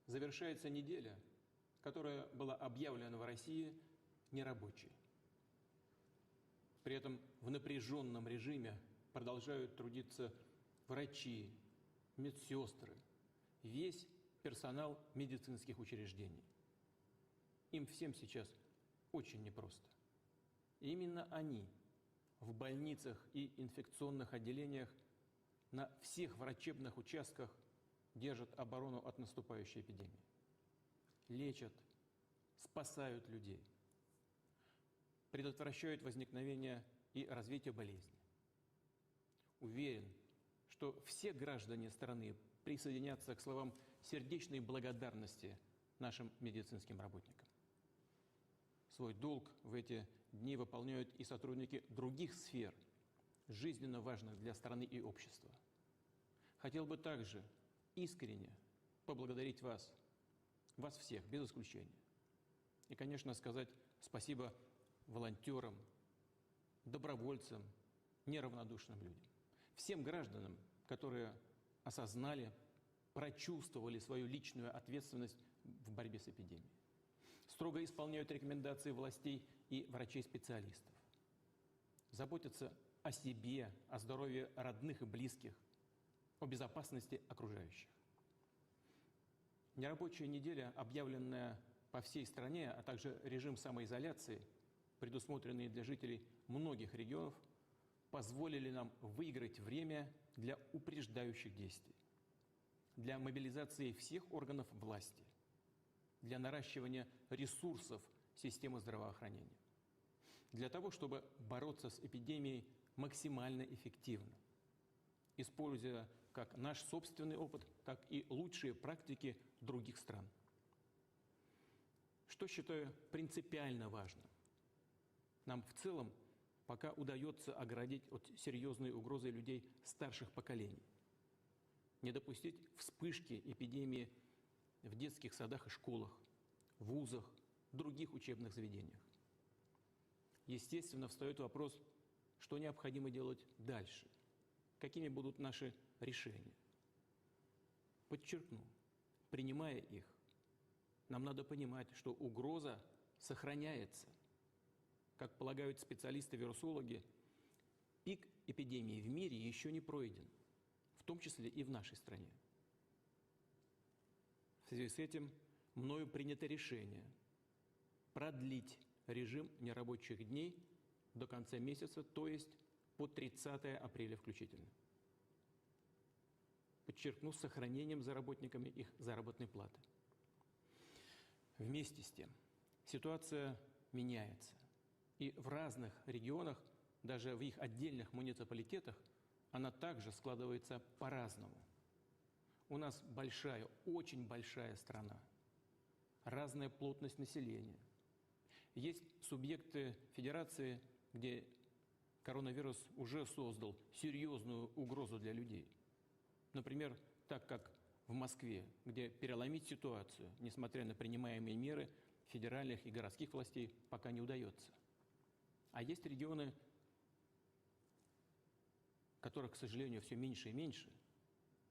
завершается неделя, которая была объявлена в России нерабочей. При этом в напряженном режиме продолжают трудиться врачи, медсестры, весь персонал медицинских учреждений. Им всем сейчас очень непросто. И именно они в больницах и инфекционных отделениях на всех врачебных участках держат оборону от наступающей эпидемии. Лечат, спасают людей, предотвращают возникновение и развитие болезни. Уверен, что все граждане страны присоединятся к словам сердечной благодарности нашим медицинским работникам. Свой долг в эти дни выполняют и сотрудники других сфер, жизненно важных для страны и общества. Хотел бы также искренне поблагодарить вас всех, без исключения. И, конечно, сказать спасибо волонтерам, добровольцам, неравнодушным людям. Всем гражданам, которые осознали, прочувствовали свою личную ответственность в борьбе с эпидемией. Строго исполняют рекомендации властей и врачей-специалистов. Заботятся о себе, о здоровье родных и близких, о безопасности окружающих. Нерабочая неделя, объявленная по всей стране, а также режим самоизоляции, предусмотренные для жителей многих регионов, позволили нам выиграть время для упреждающих действий, для мобилизации всех органов власти, для наращивания ресурсов системы здравоохранения, для того, чтобы бороться с эпидемией максимально эффективно, используя как наш собственный опыт, так и лучшие практики других стран. Что считаю принципиально важным? Нам в целом пока удается оградить от серьезной угрозы людей старших поколений, не допустить вспышки эпидемии в детских садах и школах, вузах, других учебных заведениях. Естественно, встает вопрос, что необходимо делать дальше, какими будут наши решения. Подчеркну, принимая их, нам надо понимать, что угроза сохраняется. Как полагают специалисты-вирусологи, пик эпидемии в мире еще не пройден, в том числе и в нашей стране. В связи с этим мною принято решение продлить режим нерабочих дней до конца месяца, то есть по 30 апреля включительно. Подчеркну, с сохранением за работниками их заработной платы. Вместе с тем ситуация меняется. И в разных регионах, даже в их отдельных муниципалитетах, она также складывается по-разному. У нас большая, очень большая страна, разная плотность населения. Есть субъекты федерации, где коронавирус уже создал серьезную угрозу для людей. Например, так как в Москве, где переломить ситуацию, несмотря на принимаемые меры федеральных и городских властей, пока не удается. А есть регионы, которых, к сожалению, все меньше и меньше,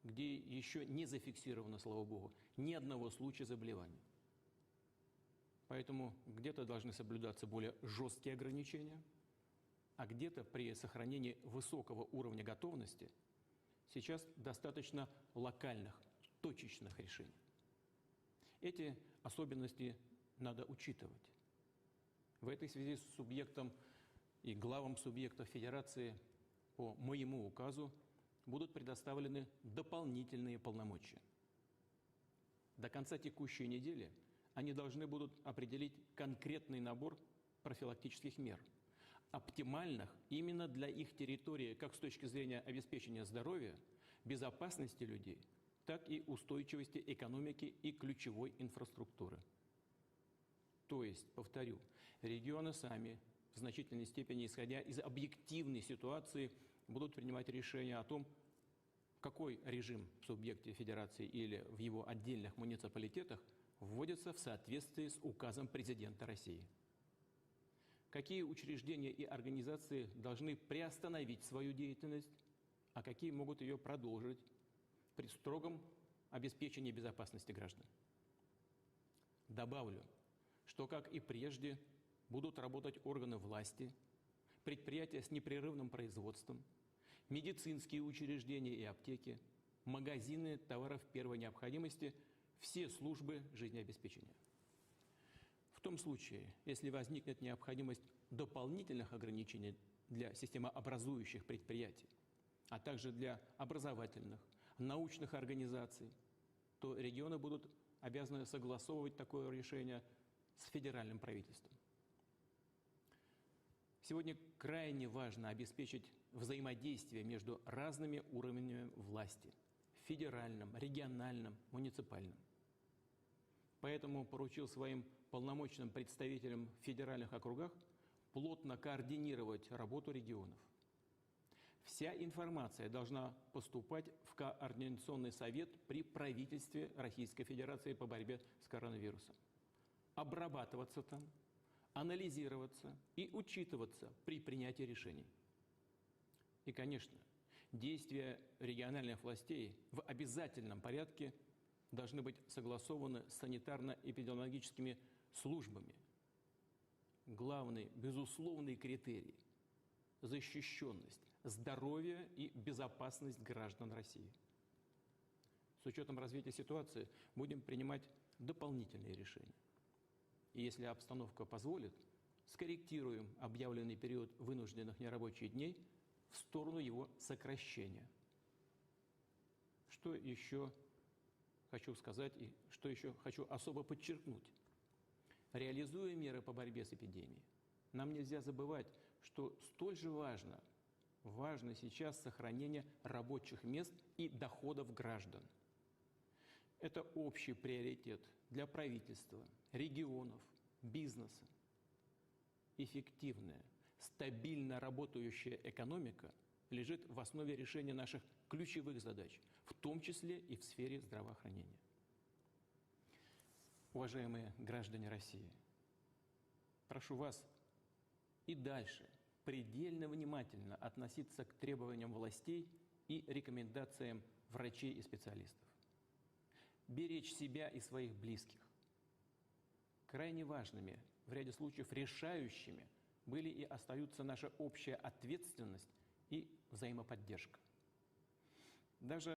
где еще не зафиксировано, слава богу, ни одного случая заболевания. Поэтому где-то должны соблюдаться более жесткие ограничения, а где-то при сохранении высокого уровня готовности сейчас достаточно локальных, точечных решений. Эти особенности надо учитывать. В этой связи с субъектом и главам субъектов Федерации по моему указу будут предоставлены дополнительные полномочия. До конца текущей недели они должны будут определить конкретный набор профилактических мер, оптимальных именно для их территории, как с точки зрения обеспечения здоровья, безопасности людей, так и устойчивости экономики и ключевой инфраструктуры. То есть, повторю, регионы сами, в значительной степени исходя из объективной ситуации, будут принимать решение о том, какой режим в субъекте федерации или в его отдельных муниципалитетах вводится в соответствии с указом президента России. Какие учреждения и организации должны приостановить свою деятельность, а какие могут ее продолжить при строгом обеспечении безопасности граждан. Добавлю, что, как и прежде, будут работать органы власти, предприятия с непрерывным производством, медицинские учреждения и аптеки, магазины товаров первой необходимости, все службы жизнеобеспечения. В том случае, если возникнет необходимость дополнительных ограничений для системообразующих предприятий, а также для образовательных, научных организаций, то регионы будут обязаны согласовывать такое решение с федеральным правительством. Сегодня крайне важно обеспечить взаимодействие между разными уровнями власти – федеральным, региональным, муниципальным. Поэтому поручил своим полномочным представителям в федеральных округах плотно координировать работу регионов. Вся информация должна поступать в Координационный совет при правительстве Российской Федерации по борьбе с коронавирусом, обрабатываться там, анализироваться и учитываться при принятии решений. И, конечно, действия региональных властей в обязательном порядке должны быть согласованы с санитарно-эпидемиологическими службами. Главный, безусловный критерий – защищенность, здоровье и безопасность граждан России. С учетом развития ситуации будем принимать дополнительные решения. И если обстановка позволит, скорректируем объявленный период вынужденных нерабочих дней в сторону его сокращения. Что еще хочу сказать и что еще хочу особо подчеркнуть? Реализуя меры по борьбе с эпидемией, нам нельзя забывать, что столь же важно сейчас сохранение рабочих мест и доходов граждан. Это общий приоритет для правительства, регионов, бизнеса. Эффективная, стабильно работающая экономика лежит в основе решения наших ключевых задач, в том числе и в сфере здравоохранения. Уважаемые граждане России, прошу вас и дальше предельно внимательно относиться к требованиям властей и рекомендациям врачей и специалистов. Беречь себя и своих близких. Крайне важными, в ряде случаев решающими, были и остаются наша общая ответственность и взаимоподдержка. Даже